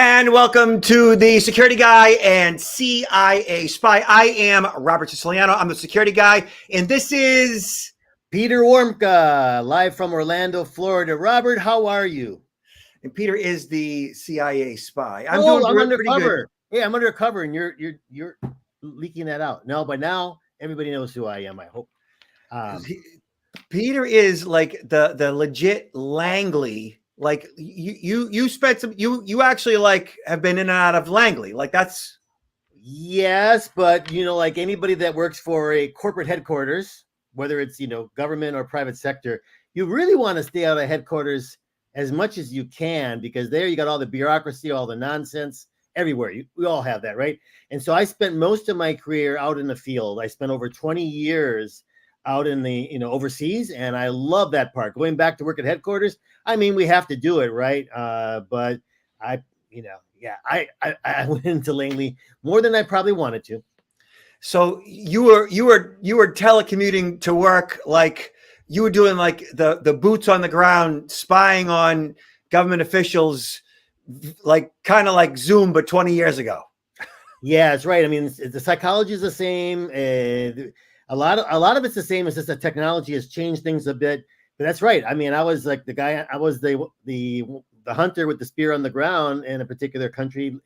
And welcome to the Security Guy and CIA Spy. I am Robert Siciliano. I'm the security guy, and this is Peter Warmka, live from Orlando, Florida. Robert, how are you? And Peter is the CIA spy. I'm undercover. Yeah, I'm undercover, and you're leaking that out. No, but now everybody knows who I am, I hope. Peter is like the legit Langley. Like you spent some you actually like have been in and out of Langley. Like that's yes, but like anybody that works for a corporate headquarters, whether it's government or private sector, you really want to stay out of headquarters as much as you can, because there you got all the bureaucracy, all the nonsense everywhere. We all have that, right? And so I spent most of my career out in the field. I spent over 20 years out in the overseas, and I love that part. Going back to work at headquarters, I mean, we have to do it, right? But I went into Langley more than I probably wanted to. So you were telecommuting to work, like you were doing like the boots on the ground, spying on government officials, like kind of like Zoom, but 20 years ago. Yeah, that's right. I mean, the psychology is the same. A lot of it's the same. It's just that technology has changed things a bit. But that's right. I mean, I was like the guy. I was the hunter with the spear on the ground in a particular country,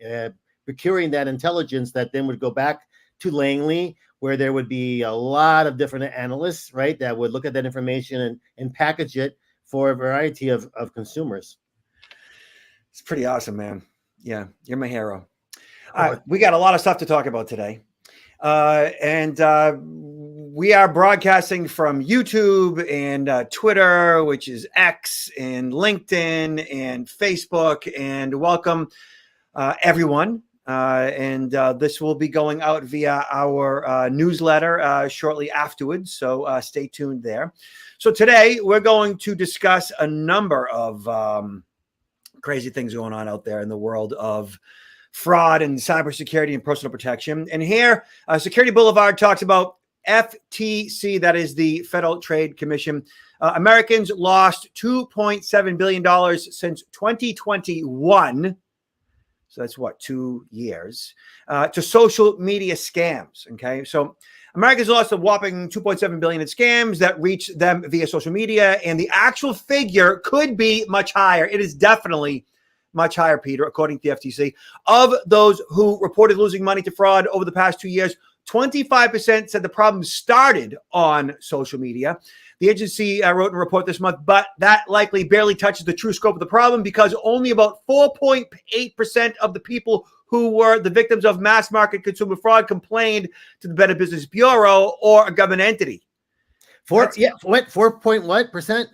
procuring that intelligence that then would go back to Langley, where there would be a lot of different analysts, right, that would look at that information and package it for a variety of consumers. It's pretty awesome, man. Yeah, you're my hero. We got a lot of stuff to talk about today. And we are broadcasting from YouTube and Twitter, which is X, and LinkedIn and Facebook. And welcome, everyone. And this will be going out via our newsletter shortly afterwards. So stay tuned there. So today we're going to discuss a number of crazy things going on out there in the world of fraud and cybersecurity and personal protection. And here, Security Boulevard talks about FTC, that is the Federal Trade Commission. Americans lost $2.7 billion since 2021. So that's what, 2 years, to social media scams. Okay. So Americans lost a whopping $2.7 billion in scams that reach them via social media. And the actual figure could be much higher. It is definitely much higher, Peter, according to the FTC. Of those who reported losing money to fraud over the past 2 years, 25% said the problem started on social media. The agency wrote in a report this month, but that likely barely touches the true scope of the problem, because only about 4.8% of the people who were the victims of mass market consumer fraud complained to the Better Business Bureau or a government entity. 4.what%?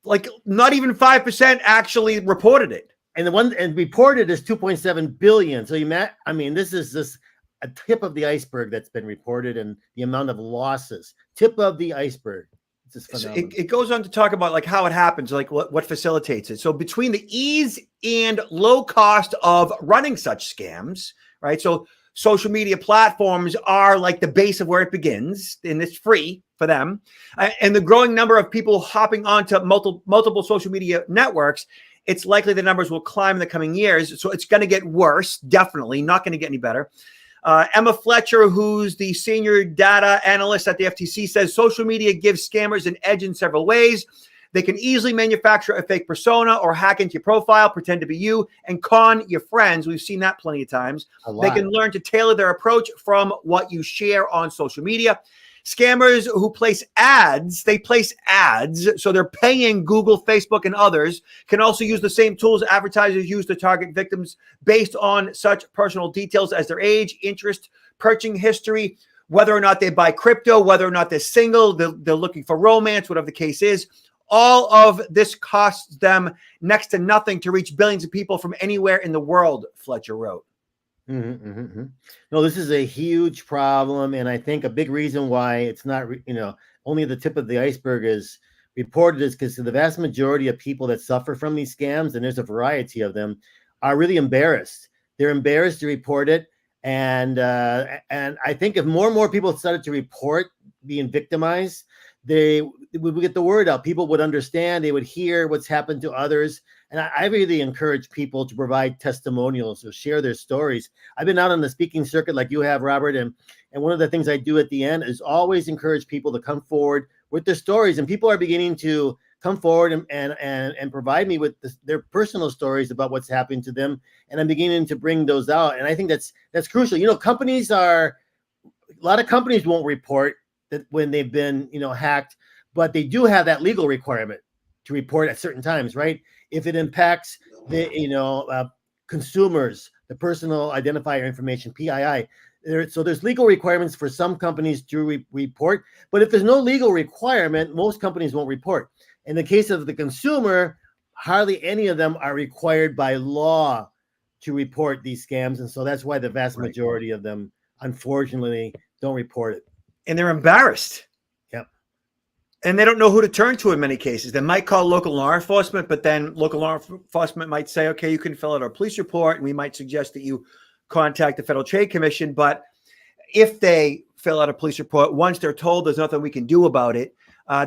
Like not even 5% actually reported it. And the one and reported is 2.7 billion. So this is just a tip of the iceberg that's been reported, and the amount of losses. Tip of the iceberg. It goes on to talk about like how it happens, like what facilitates it. So between the ease and low cost of running such scams, right? So social media platforms are like the base of where it begins, and it's free for them. And the growing number of people hopping onto multiple social media networks, it's likely the numbers will climb in the coming years. So it's going to get worse, definitely, not going to get any better. Emma Fletcher, who's the senior data analyst at the FTC, says social media gives scammers an edge in several ways. They can easily manufacture a fake persona or hack into your profile, pretend to be you, and con your friends. We've seen that plenty of times. They can learn to tailor their approach from what you share on social media. Scammers who place ads, so they're paying Google, Facebook, and others, can also use the same tools advertisers use to target victims based on such personal details as their age, interest, purchasing history, whether or not they buy crypto, whether or not they're single, they're looking for romance, whatever the case is. All of this costs them next to nothing to reach billions of people from anywhere in the world, Fletcher wrote. No, this is a huge problem, and I think a big reason why it's not, only the tip of the iceberg is reported is because the vast majority of people that suffer from these scams, and there's a variety of them, are really embarrassed. They're embarrassed to report it, and I think if more and more people started to report being victimized, they would get the word out. People would understand. They would hear what's happened to others. And I really encourage people to provide testimonials or share their stories. I've been out on the speaking circuit like you have, Robert. And one of the things I do at the end is always encourage people to come forward with their stories. And people are beginning to come forward and provide me with their personal stories about what's happening to them. And I'm beginning to bring those out. And I think that's crucial. You know, a lot of companies won't report that when they've been, hacked, but they do have that legal requirement to report at certain times, right? If it impacts the, consumers, the personal identifier information, PII. So there's legal requirements for some companies to report, but if there's no legal requirement, most companies won't report. In the case of the consumer, hardly any of them are required by law to report these scams. And so that's why the vast majority of them, unfortunately, don't report it. And they're embarrassed. And they don't know who to turn to in many cases. They might call local law enforcement, but then local law enforcement might say, okay, you can fill out a police report, and we might suggest that you contact the Federal Trade Commission. But if they fill out a police report, once they're told there's nothing we can do about it,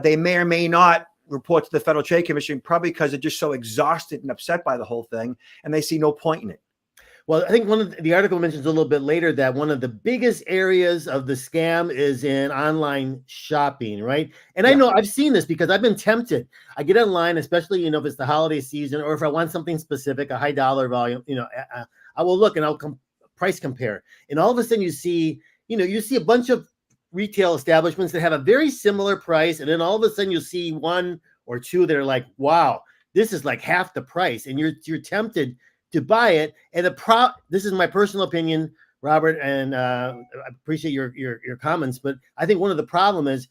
they may or may not report to the Federal Trade Commission, probably because they're just so exhausted and upset by the whole thing, and they see no point in it. Well, I think the article mentions a little bit later that one of the biggest areas of the scam is in online shopping, right? And I know I've seen this because I've been tempted. I get online, especially, if it's the holiday season or if I want something specific, a high dollar volume, I will look and I'll price compare. And all of a sudden you see a bunch of retail establishments that have a very similar price. And then all of a sudden you see one or two that are like, wow, this is like half the price. And you're tempted to buy it. And this is my personal opinion, Robert, and I appreciate your comments, but I think one of the problem is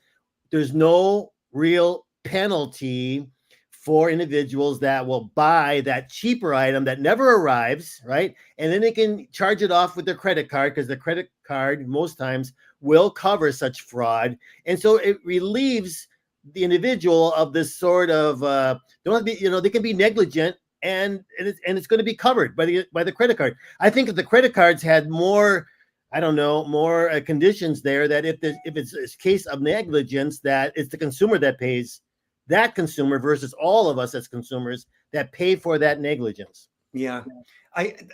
there's no real penalty for individuals that will buy that cheaper item that never arrives, right? And then they can charge it off with their credit card, because the credit card most times will cover such fraud. And so it relieves the individual of this sort of don't have to be, they can be negligent, and it's going to be covered by the credit card. I think if the credit cards had more, more conditions there, that if it's a case of negligence, that it's the consumer that pays, that consumer versus all of us as consumers that pay for that negligence. Yeah.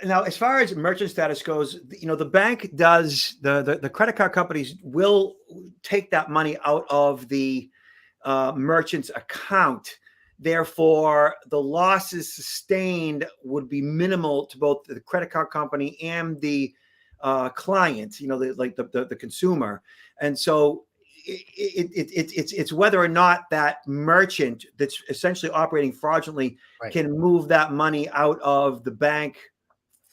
Now, as far as merchant status goes, the bank does, the credit card companies will take that money out of the merchant's account. Therefore, the losses sustained would be minimal to both the credit card company and the client, the consumer. And so it's whether or not that merchant that's essentially operating fraudulently can move that money out of the bank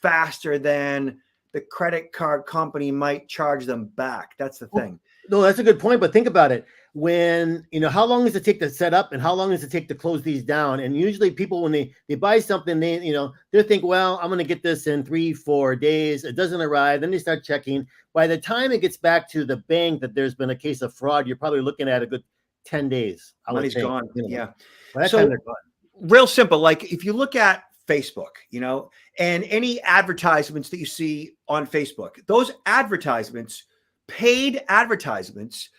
faster than the credit card company might charge them back. That's the thing. No, that's a good point. But think about it. When, how long does it take to set up and how long does it take to close these down? And usually people, when they buy something, they think, well, I'm going to get this in 3-4 days. It doesn't arrive. Then they start checking. By the time it gets back to the bank that there's been a case of fraud, you're probably looking at a good 10 days. Money's gone. Yeah. By that time they're gone. Real simple. Like if you look at Facebook, and any advertisements that you see on Facebook, those advertisements, paid advertisements,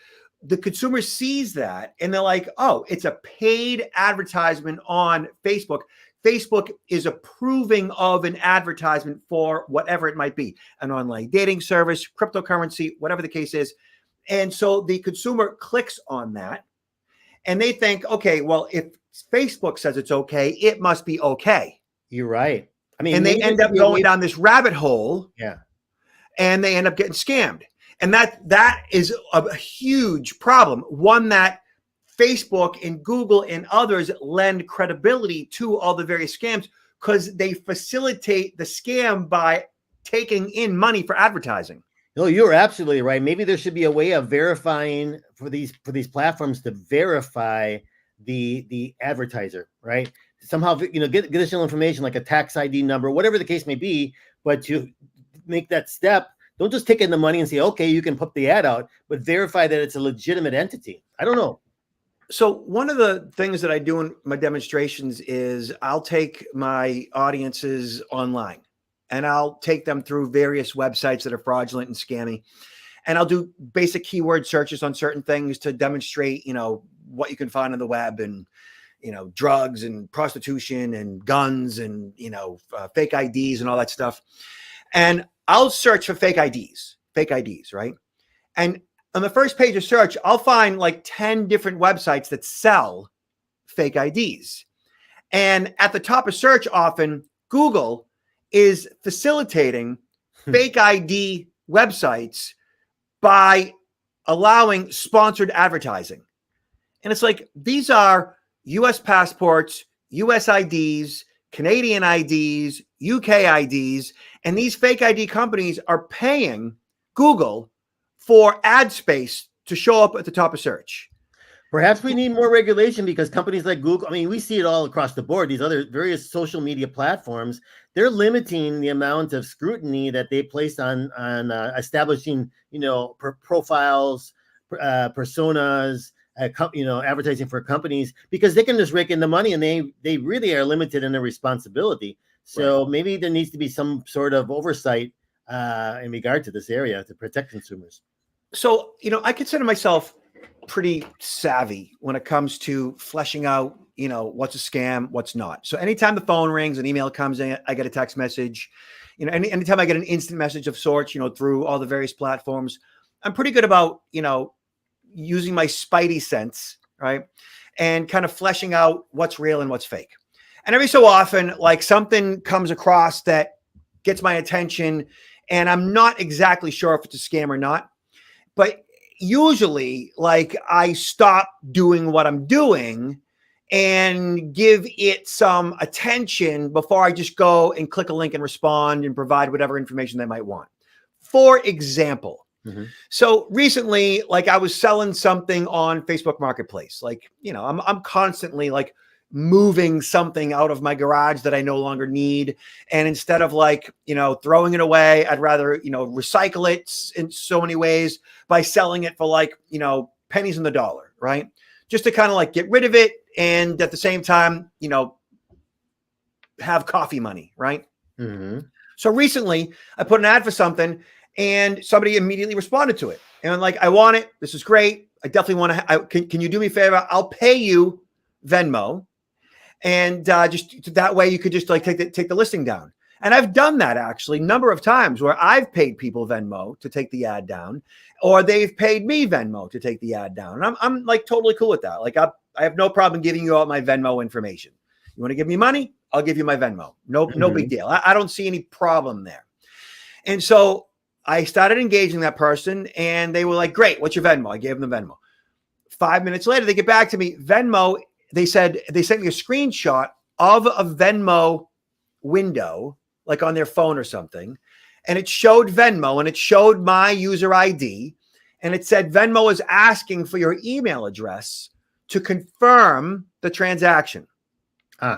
the consumer sees that and they're like, oh, it's a paid advertisement on Facebook. Facebook is approving of an advertisement for whatever it might be, an online dating service, cryptocurrency, whatever the case is. And so the consumer clicks on that and they think, okay, well, if Facebook says it's okay, it must be okay. You're right. I mean, and they end up going down this rabbit hole. Yeah. And they end up getting scammed. And that is a huge problem, one that Facebook and Google and others lend credibility to all the various scams because they facilitate the scam by taking in money for advertising. No, you're absolutely right. Maybe there should be a way of verifying for these platforms to verify the advertiser, right? Somehow, get additional information like a tax ID number, whatever the case may be, but to make that step, don't just take in the money and say, okay, you can put the ad out, but verify that it's a legitimate entity. I don't know. So one of the things that I do in my demonstrations is I'll take my audiences online and I'll take them through various websites that are fraudulent and scammy. and I'll do basic keyword searches on certain things to demonstrate, what you can find on the web, and, drugs and prostitution and guns and, fake IDs and all that stuff. And I'll search for fake IDs, right? And on the first page of search, I'll find like 10 different websites that sell fake IDs. And at the top of search, often Google is facilitating fake ID websites by allowing sponsored advertising. And it's like, these are US passports, US IDs, Canadian IDs, UK IDs, and these fake ID companies are paying Google for ad space to show up at the top of search. Perhaps we need more regulation, because companies like Google, I mean, we see it all across the board. These other various social media platforms, they're limiting the amount of scrutiny that they place on establishing, profiles, personas, advertising for companies, because they can just rake in the money, and they really are limited in their responsibility. So right. Maybe there needs to be some sort of oversight in regard to this area to protect consumers. So, I consider myself pretty savvy when it comes to fleshing out, what's a scam, what's not. So anytime the phone rings, an email comes in, I get a text message, anytime I get an instant message of sorts, through all the various platforms, I'm pretty good about, using my spidey sense, right? And kind of fleshing out what's real and what's fake. And every so often, like, something comes across that gets my attention, and I'm not exactly sure if it's a scam or not, but usually, like, I stop doing what I'm doing and give it some attention before I just go and click a link and respond and provide whatever information they might want. For example, so recently, like, I was selling something on Facebook Marketplace. Like, I'm constantly like moving something out of my garage that I no longer need. And instead of like, throwing it away, I'd rather, recycle it in so many ways by selling it for like, pennies on the dollar, right? Just to kind of like get rid of it. And at the same time, have coffee money, right? So recently I put an ad for something, and somebody immediately responded to it. And I'm like, I want it. This is great. I definitely want to. Can you do me a favor? I'll pay you Venmo. And just that way you could just like take the listing down. And I've done that actually a number of times, where I've paid people Venmo to take the ad down, or they've paid me Venmo to take the ad down. And I'm like totally cool with that. Like, I have no problem giving you all my Venmo information. You want to give me money? I'll give you my Venmo. No big deal. I don't see any problem there. And so I started engaging that person, and they were like, great, what's your Venmo? I gave them the Venmo. 5 minutes later, they get back to me. Venmo, they said, they sent me a screenshot of a Venmo window, like on their phone or something. And it showed Venmo, and it showed my user ID. And it said, Venmo is asking for your email address to confirm the transaction.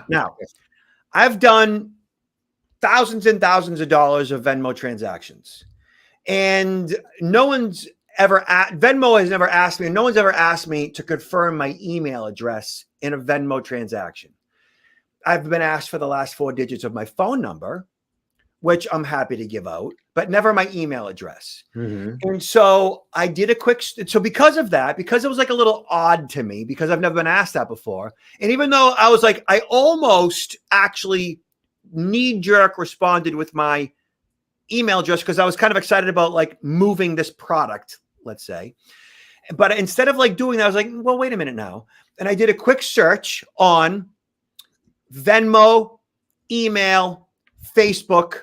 Now, I've done thousands and thousands of dollars of Venmo transactions. And no one's ever, Venmo has never asked me, and no one's ever asked me to confirm my email address in a Venmo transaction. I've been asked for the last 4 digits of my phone number, which I'm happy to give out, but never my email address. And so I did so because of that, because it was like a little odd to me, because I've never been asked that before. And even though I was like, I almost actually knee-jerk responded with my email address, because I was kind of excited about like moving this product, let's say. But instead of like doing that, I was like, well, wait a minute now. And I did a quick search on Venmo, email, Facebook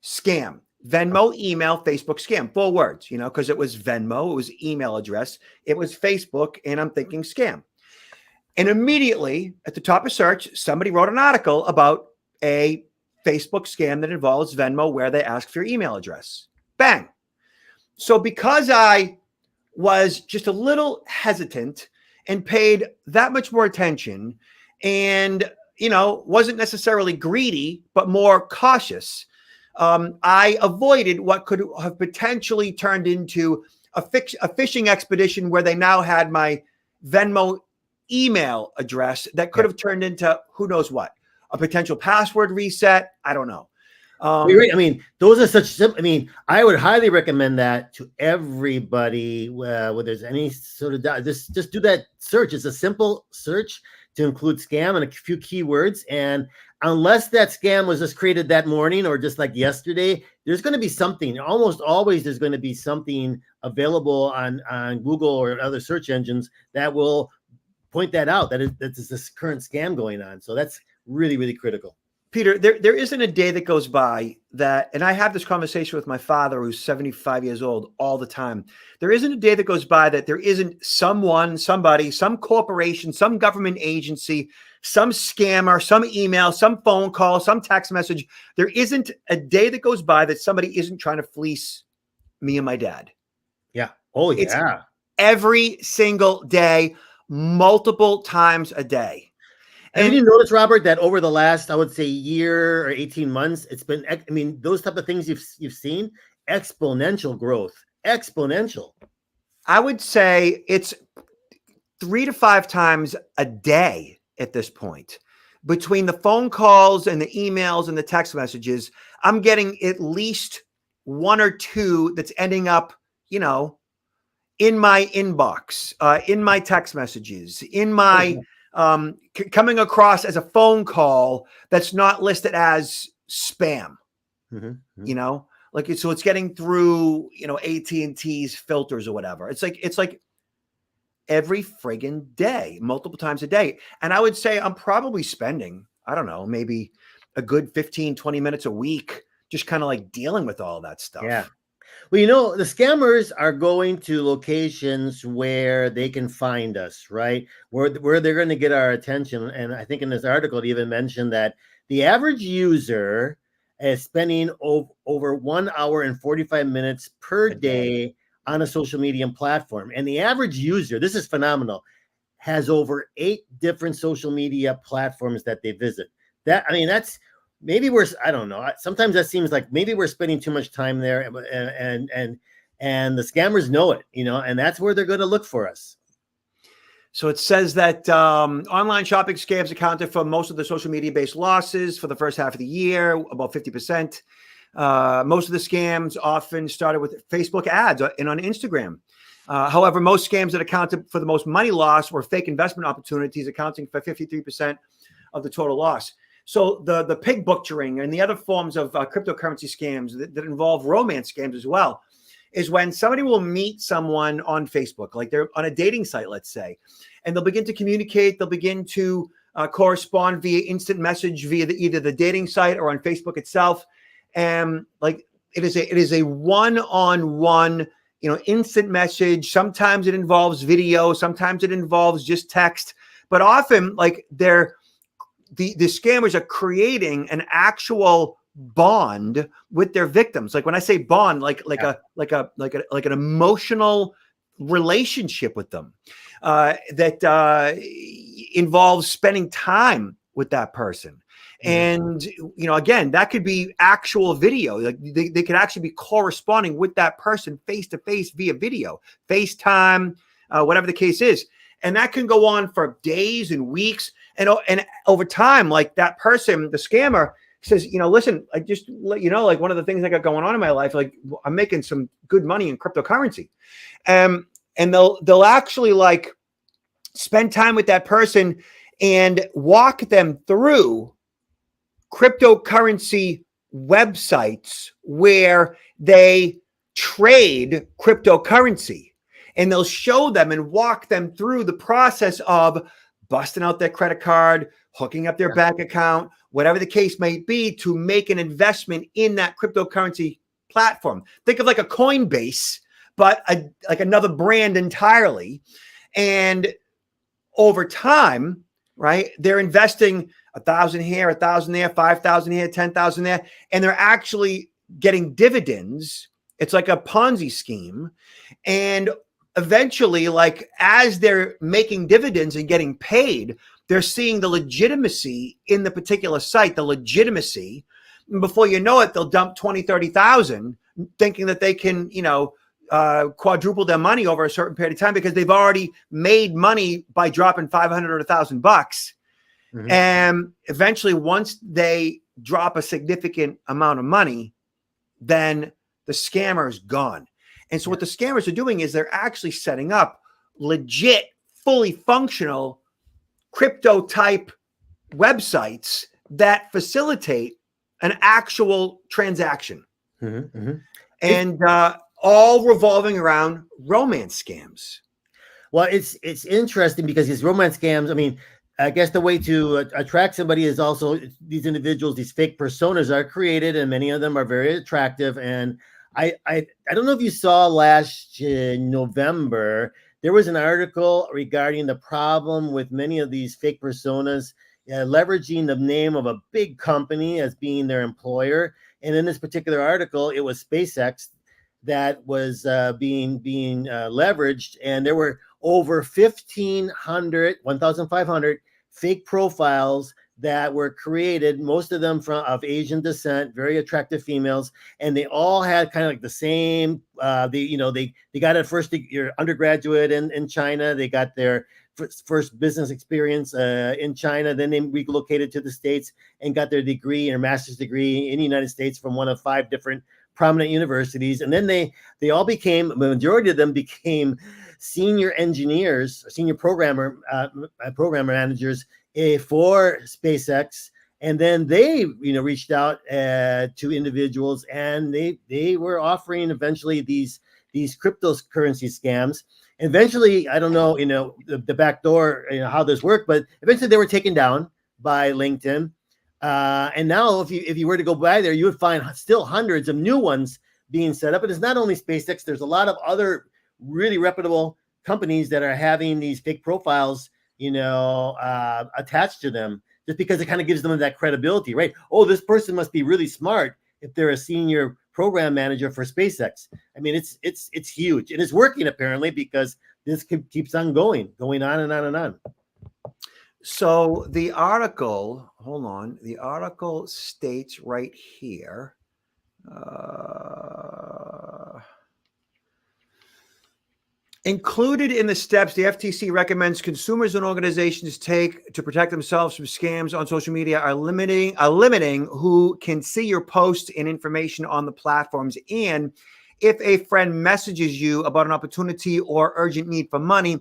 scam. Venmo, email, Facebook scam. 4 words, because it was Venmo, it was email address, it was Facebook, and I'm thinking scam. And immediately at the top of search, somebody wrote an article about a Facebook scam that involves Venmo, where they ask for your email address. Bang. So because I was just a little hesitant and paid that much more attention, and, wasn't necessarily greedy, but more cautious, I avoided what could have potentially turned into a phishing expedition, where they now had my Venmo email address that could have turned into who knows what. A potential password reset. I don't know. I mean, those are such. I mean, I would highly recommend that to everybody. Where there's any sort of doubt, just do that search. It's a simple search to include scam and a few keywords. And unless that scam was just created that morning or just like yesterday, there's going to be something. Almost always, there's going to be something available on Google or other search engines that will point that out. That is this current scam going on. So that's really, really critical. Peter, there isn't a day that goes by that, and I have this conversation with my father, who's 75 years old, all the time. There isn't a day that goes by that there isn't someone, somebody, some corporation, some government agency, some scammer, some email, some phone call, some text message. There isn't a day that goes by that somebody isn't trying to fleece me and my dad. Yeah. Oh, yeah. It's every single day, multiple times a day. And you notice, Robert, that over the last, I would say, year or 18 months, it's been, I mean, those type of things you've seen, exponential growth, exponential. I would say it's 3 to 5 times a day at this point. Between the phone calls and the emails and the text messages, I'm getting at least 1 or 2 that's ending up, in my inbox, in my text messages, in my... coming across as a phone call that's not listed as spam, so it's getting through, AT&T's filters or whatever. It's like every friggin' day, multiple times a day. And I would say I'm probably spending, I don't know, maybe a good 15, 20 minutes a week, just kind of like dealing with all that stuff. Yeah. Well, the scammers are going to locations where they can find us, right? Where they're going to get our attention. And I think in this article, it even mentioned that the average user is spending over 1 hour and 45 minutes per day on a social media platform. And the average user, this is phenomenal, has over 8 different social media platforms that they visit. That's... Maybe I don't know. Sometimes that seems like maybe we're spending too much time there, and the scammers know it, and that's where they're going to look for us. So it says that online shopping scams accounted for most of the social media-based losses for the first half of the year, about 50%. Most of the scams often started with Facebook ads and on Instagram. However, most scams that accounted for the most money loss were fake investment opportunities, accounting for 53% of the total loss. So the pig butchering and the other forms of cryptocurrency scams that involve romance scams as well is when somebody will meet someone on Facebook, like they're on a dating site, let's say, and they'll begin to communicate. They'll begin to correspond via instant message via either the dating site or on Facebook itself. And like it is a one-on-one, instant message. Sometimes it involves video. Sometimes it involves just text. But often, like the scammers are creating an actual bond with their victims. Like when I say bond, like an emotional relationship with them that involves spending time with that person. And, again, that could be actual video. Like they could actually be corresponding with that person face to face via video, FaceTime, whatever the case is. And that can go on for days and weeks. And over time, like that person, the scammer says, listen, I just let you know, like one of the things I got going on in my life, like I'm making some good money in cryptocurrency. And they'll actually like spend time with that person and walk them through cryptocurrency websites where they trade cryptocurrency. And they'll show them and walk them through the process of busting out their credit card, hooking up their bank account, whatever the case may be, to make an investment in that cryptocurrency platform. Think of like a Coinbase, but like another brand entirely. And over time, right, they're investing 1,000 here, 1,000 there, 5,000 here, 10,000 there, and they're actually getting dividends. It's like a Ponzi scheme. And eventually, like as they're making dividends and getting paid, they're seeing the legitimacy in the particular site, the legitimacy. And before you know it, they'll dump 20, 30,000 thinking that they can, quadruple their money over a certain period of time because they've already made money by dropping 500 or $1,000 bucks. Mm-hmm. And eventually, once they drop a significant amount of money, then the scammer is gone. And so what the scammers are doing is they're actually setting up legit, fully functional crypto type websites that facilitate an actual transaction. And all revolving around romance scams. Well, it's interesting because these romance scams, I mean, I guess the way to attract somebody is also these individuals, these fake personas are created, and many of them are very attractive. And I don't know if you saw last November, there was an article regarding the problem with many of these fake personas leveraging the name of a big company as being their employer. And in this particular article, it was SpaceX that was being leveraged, and there were over 1,500 fake profiles that were created, most of them of Asian descent, very attractive females, and they all had kind of like the same. They got a first year undergraduate in China. They got their first business experience in China. Then they relocated to the States and got their degree or master's degree in the United States from one of 5 different prominent universities. And then they all became, the majority of them became senior engineers, senior programmer managers for SpaceX. And then they, reached out to individuals, and they were offering eventually these cryptocurrency scams. Eventually, I don't know, the back door, how this worked, but eventually they were taken down by LinkedIn. And now if you were to go by there, you would find still hundreds of new ones being set up. And it's not only SpaceX, there's a lot of other really reputable companies that are having these fake profiles, attached to them, just because it kind of gives them that credibility, right? Oh, this person must be really smart if they're a senior program manager for SpaceX. I mean, it's huge, and it's working apparently, because this keeps on going on and on and on. So the article, hold on, the article states right here, included in the steps the FTC recommends consumers and organizations take to protect themselves from scams on social media are limiting who can see your posts and information on the platforms. And if a friend messages you about an opportunity or urgent need for money,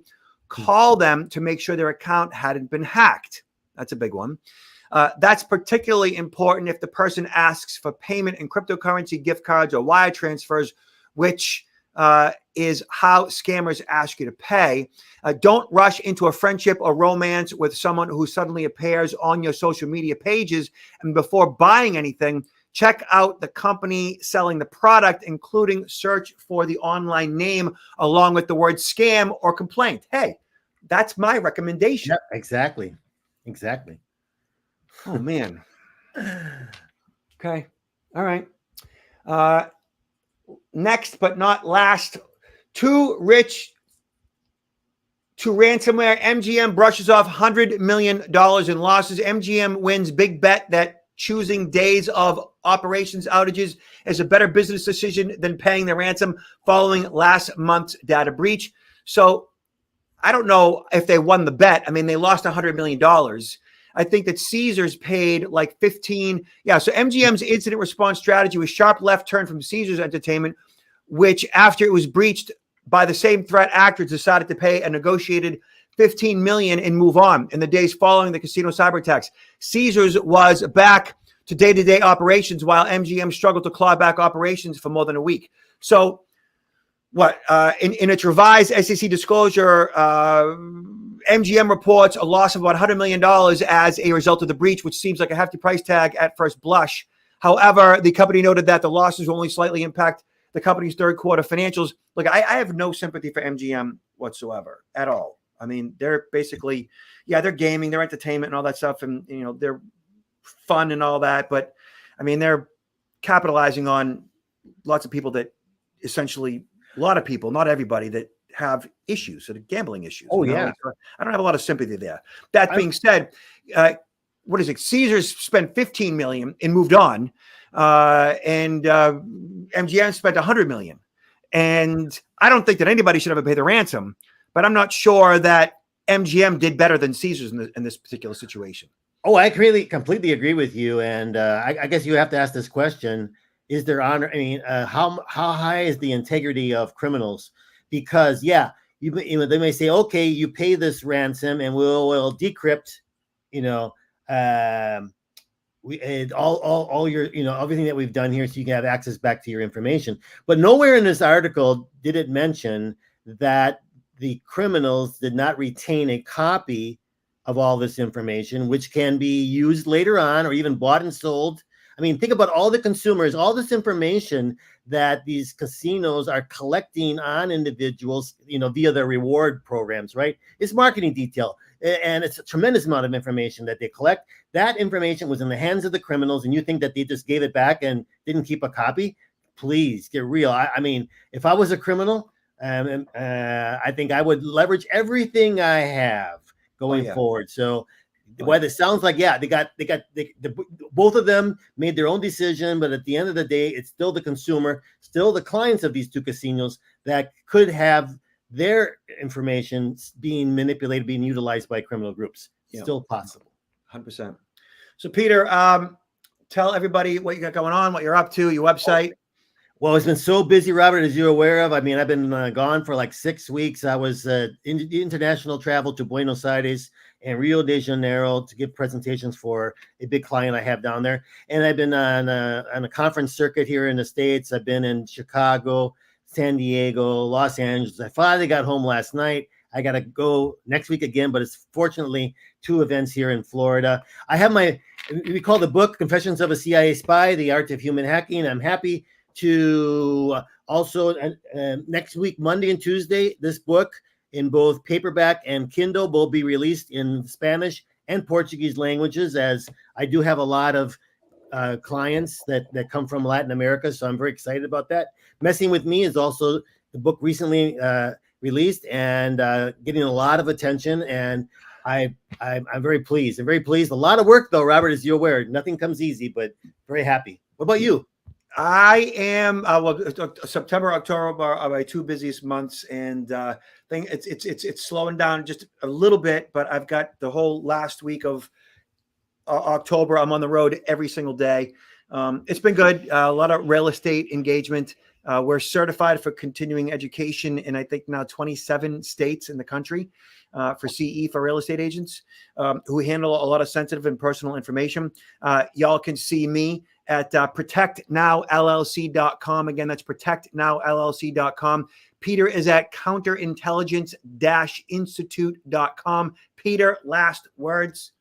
call them to make sure their account hadn't been hacked. That's a big one. That's particularly important if the person asks for payment in cryptocurrency, gift cards, or wire transfers, which is how scammers ask you to pay. Don't rush into a friendship or romance with someone who suddenly appears on your social media pages. And before buying anything, check out the company selling the product, including search for the online name along with the word scam or complaint. Hey, that's my recommendation. Yep, exactly. Oh, man. Okay. All right. Next, but not last, too rich to ransomware. MGM brushes off $100 million in losses. MGM wins big bet that choosing days of operations outages is a better business decision than paying the ransom following last month's data breach. So I don't know if they won the bet. I mean, they lost $100 million. I think that Caesars paid like 15. Yeah. So MGM's incident response strategy was sharp left turn from Caesars Entertainment, which after it was breached by the same threat actors decided to pay a negotiated $15 million and move on. In the days following the casino cyber attacks, Caesars was back to day-to-day operations while MGM struggled to claw back operations for more than a week. So what in its revised SEC disclosure, MGM reports a loss of about $100 million as a result of the breach, which seems like a hefty price tag at first blush. However, the company noted that the losses will only slightly impact the company's third quarter financials. Look, I have no sympathy for MGM whatsoever at all. I mean, they're basically, they're gaming, they're entertainment and all that stuff. And, they're fun and all that. But I mean, they're capitalizing on lots of people that essentially, a lot of people, not everybody, that have issues, sort of gambling issues. Oh, yeah. So I don't have a lot of sympathy there. That being said, what is it? Caesars spent $15 million and moved on. And MGM spent $100 million. And I don't think that anybody should ever pay the ransom, but I'm not sure that MGM did better than Caesars in this particular situation. Oh, I completely agree with you. And I guess you have to ask this question: is there honor? I mean, how high is the integrity of criminals? Because they may say, okay, you pay this ransom, and we'll decrypt, you know, all your everything that we've done here, so you can have access back to your information. But nowhere in this article did it mention that the criminals did not retain a copy of all this information, which can be used later on or even bought and sold. I mean, think about all the consumers, all this information that these casinos are collecting on individuals, via their reward programs, right? It's marketing detail. And it's a tremendous amount of information that they collect. That information was in the hands of the criminals, and you think that they just gave it back and didn't keep a copy? Please get real. I mean, if I was a criminal, I think I would leverage everything I have going forward. So whether it sounds like, both of them made their own decision, but at the end of the day, it's still the consumer, still the clients of these two casinos that could have their information being manipulated, being utilized by criminal groups. Still possible. 100%. So Peter, tell everybody what you got going on, what you're up to, your website. Well, it's been so busy, Robert, as you're aware of. I mean, I've been gone for like 6 weeks. I was in international travel to Buenos Aires and Rio de Janeiro to give presentations for a big client I have down there. And I've been on a conference circuit here in the States. I've been in Chicago, San Diego, Los Angeles. I finally got home last night. I got to go next week again, but it's fortunately 2 events here in Florida. I have we call the book Confessions of a CIA Spy, The Art of Human Hacking. I'm happy to also next week, Monday and Tuesday, this book in both paperback and Kindle will be released in Spanish and Portuguese languages, as I do have a lot of clients that come from Latin America. So I'm very excited about that. Messing with Me is also the book recently released and getting a lot of attention. And I'm very pleased. I'm very pleased. A lot of work, though, Robert, as you're aware. Nothing comes easy, but very happy. What about you? I am September, October are my 2 busiest months, and it's slowing down just a little bit. But I've got the whole last week of October. I'm on the road every single day. It's been good. A lot of real estate engagement. We're certified for continuing education in I think now 27 states in the country for CE for real estate agents who handle a lot of sensitive and personal information. Y'all can see me at protectnowllc.com. Again, that's protectnowllc.com. Peter is at counterintelligence-institute.com. Peter, last words.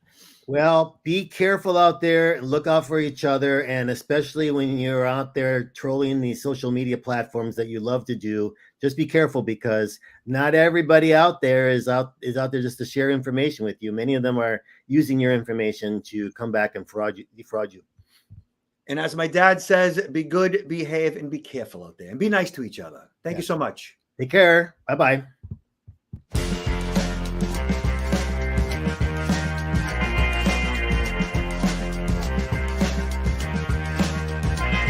Well, be careful out there. Look out for each other. And especially when you're out there trolling these social media platforms that you love to do, just be careful, because not everybody out there is out there just to share information with you. Many of them are using your information to come back and defraud you. And as my dad says, be good, behave, and be careful out there, and be nice to each other. Thank you so much. Take care. Bye-bye.